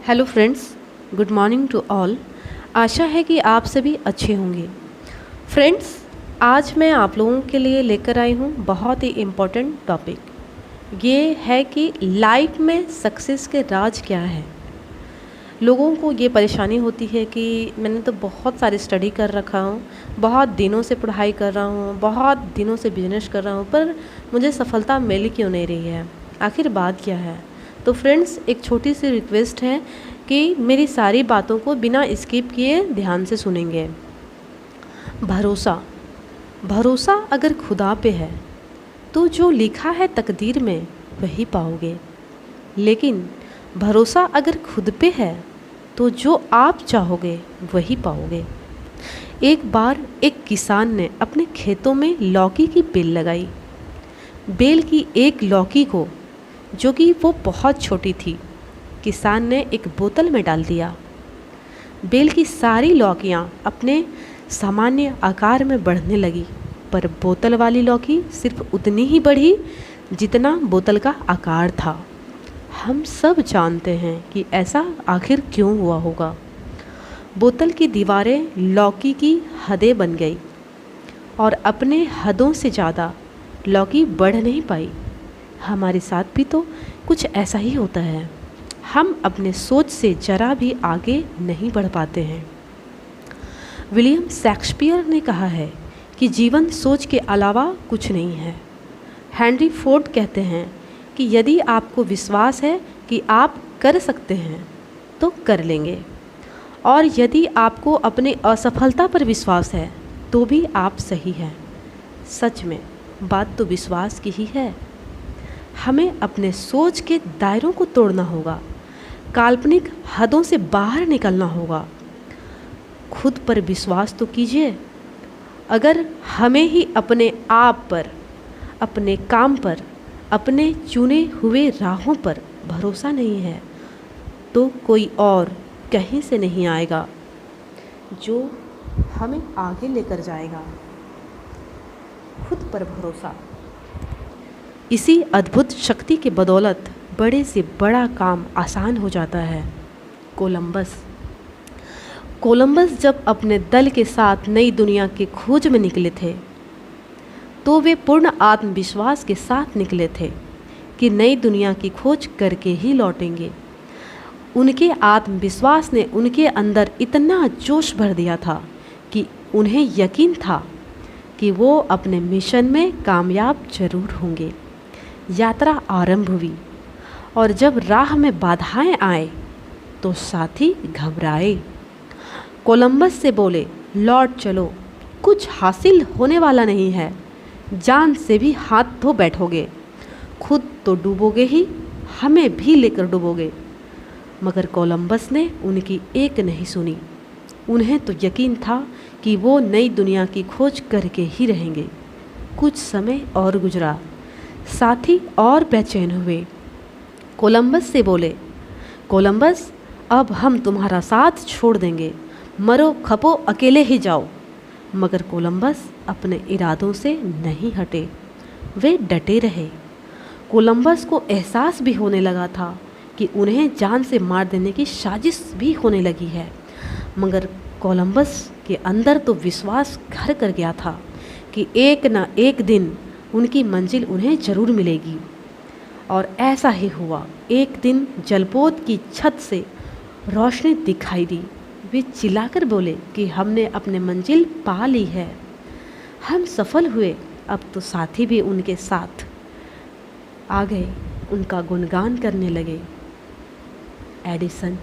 Hello friends, good morning to all. आशा है कि आप सभी अच्छे होंगे। फ्रेंड्स, आज मैं आप लोगों के लिए लेकर आई हूँ बहुत ही इम्पोर्टेंट टॉपिक। ये है कि लाइफ में सक्सेस के राज क्या है। लोगों को ये परेशानी होती है कि मैंने तो बहुत सारी स्टडी कर रखा हूँ, बहुत दिनों से पढ़ाई कर रहा हूँ, बहुत दिनों से बिजनेस कर रहा हूँ, पर मुझे सफलता मिल क्यों नहीं रही है, आखिर बात क्या है। तो फ्रेंड्स, एक छोटी सी रिक्वेस्ट है कि मेरी सारी बातों को बिना स्किप किए ध्यान से सुनेंगे। भरोसा भरोसा अगर खुदा पे है तो जो लिखा है तकदीर में वही पाओगे, लेकिन भरोसा अगर खुद पे है तो जो आप चाहोगे वही पाओगे। एक बार एक किसान ने अपने खेतों में लौकी की बेल लगाई। बेल की एक लौकी को, जो कि वो बहुत छोटी थी, किसान ने एक बोतल में डाल दिया। बेल की सारी लौकियाँ अपने सामान्य आकार में बढ़ने लगी, पर बोतल वाली लौकी सिर्फ उतनी ही बढ़ी जितना बोतल का आकार था। हम सब जानते हैं कि ऐसा आखिर क्यों हुआ होगा। बोतल की दीवारें लौकी की हदें बन गई और अपने हदों से ज़्यादा लौकी बढ़ नहीं पाई। हमारे साथ भी तो कुछ ऐसा ही होता है। हम अपने सोच से ज़रा भी आगे नहीं बढ़ पाते हैं। विलियम शेक्सपियर ने कहा है कि जीवन सोच के अलावा कुछ नहीं है। हेनरी फोर्ड कहते हैं कि यदि आपको विश्वास है कि आप कर सकते हैं तो कर लेंगे, और यदि आपको अपने असफलता पर विश्वास है तो भी आप सही हैं। सच में बात तो विश्वास की ही है। हमें अपने सोच के दायरों को तोड़ना होगा, काल्पनिक हदों से बाहर निकलना होगा। खुद पर विश्वास तो कीजिए। अगर हमें ही अपने आप पर, अपने काम पर, अपने चुने हुए राहों पर भरोसा नहीं है तो कोई और कहीं से नहीं आएगा जो हमें आगे लेकर जाएगा। खुद पर भरोसा, इसी अद्भुत शक्ति के बदौलत बड़े से बड़ा काम आसान हो जाता है। कोलंबस जब अपने दल के साथ नई दुनिया की खोज में निकले थे तो वे पूर्ण आत्मविश्वास के साथ निकले थे कि नई दुनिया की खोज करके ही लौटेंगे। उनके आत्मविश्वास ने उनके अंदर इतना जोश भर दिया था कि उन्हें यकीन था कि वो अपने मिशन में कामयाब जरूर होंगे। यात्रा आरंभ हुई और जब राह में बाधाएं आए तो साथी घबराए। कोलंबस से बोले, लौट चलो, कुछ हासिल होने वाला नहीं है। जान से भी हाथ धो बैठोगे, खुद तो डूबोगे ही, हमें भी लेकर डूबोगे। मगर कोलंबस ने उनकी एक नहीं सुनी। उन्हें तो यकीन था कि वो नई दुनिया की खोज करके ही रहेंगे। कुछ समय और गुजरा, साथी और बेचैन हुए। कोलंबस से बोले, कोलंबस, अब हम तुम्हारा साथ छोड़ देंगे, मरो खपो अकेले ही जाओ। मगर कोलंबस अपने इरादों से नहीं हटे, वे डटे रहे। कोलंबस को एहसास भी होने लगा था कि उन्हें जान से मार देने की साजिश भी होने लगी है, मगर कोलंबस के अंदर तो विश्वास घर कर गया था कि एक न एक दिन उनकी मंजिल उन्हें ज़रूर मिलेगी। और ऐसा ही हुआ। एक दिन जलपोत की छत से रोशनी दिखाई दी। वे चिल्लाकर बोले कि हमने अपने मंजिल पा ली है, हम सफल हुए। अब तो साथी भी उनके साथ आ गए, उनका गुणगान करने लगे। एडिसन,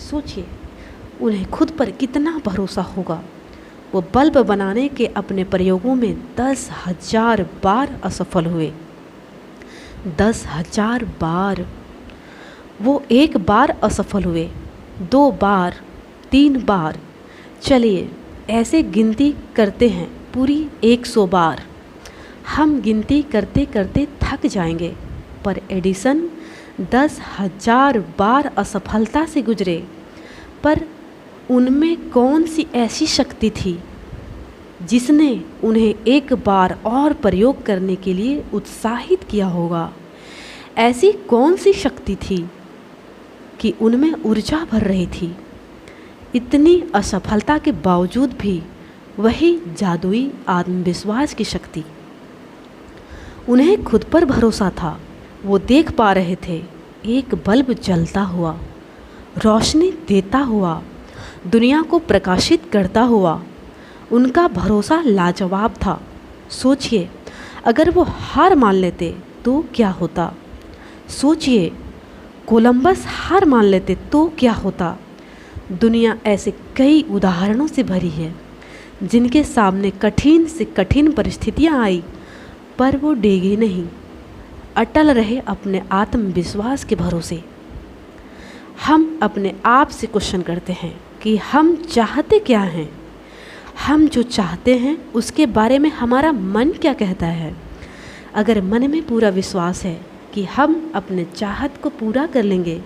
सोचिए उन्हें खुद पर कितना भरोसा होगा। वो बल्ब बनाने के अपने प्रयोगों में 10,000 बार असफल हुए। 10,000 बार। वो एक बार असफल हुए, 2 बार, 3 बार। चलिए ऐसे गिनती करते हैं पूरी 100 बार। हम गिनती करते करते थक जाएंगे, पर एडिसन 10,000 बार असफलता से गुजरे। पर उनमें कौन सी ऐसी शक्ति थी जिसने उन्हें एक बार और प्रयोग करने के लिए उत्साहित किया होगा? ऐसी कौन सी शक्ति थी कि उनमें ऊर्जा भर रही थी। इतनी असफलता के बावजूद भी वही जादुई आत्मविश्वास की शक्ति। उन्हें खुद पर भरोसा था। वो देख पा रहे थे एक बल्ब जलता हुआ, रोशनी देता हुआ, दुनिया को प्रकाशित करता हुआ। उनका भरोसा लाजवाब था। सोचिए, अगर वो हार मान लेते तो क्या होता? सोचिए, कोलंबस हार मान लेते तो क्या होता? दुनिया ऐसे कई उदाहरणों से भरी है जिनके सामने कठिन से कठिन परिस्थितियां आई, पर वो डेगे नहीं, अटल रहे अपने आत्मविश्वास के भरोसे। हम अपने आप से क्वेश्चन करते हैं कि हम चाहते क्या हैं? हम जो चाहते हैं उसके बारे में हमारा मन क्या कहता है? अगर मन में पूरा विश्वास है कि हम अपने चाहत को पूरा कर लेंगे,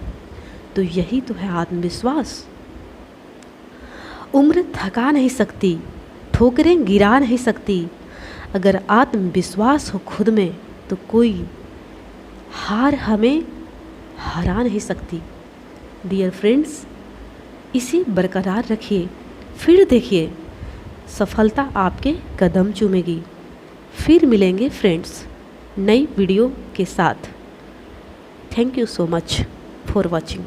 तो यही तो है आत्मविश्वास। उम्र थका नहीं सकती, ठोकरें गिरा नहीं सकती। अगर आत्मविश्वास हो खुद में, तो कोई हार हमें हरा नहीं सकती। डियर फ्रेंड्स, इसे बरकरार रखिए, फिर देखिए सफलता आपके कदम चूमेगी। फिर मिलेंगे फ्रेंड्स नई वीडियो के साथ। Thank you so much for watching.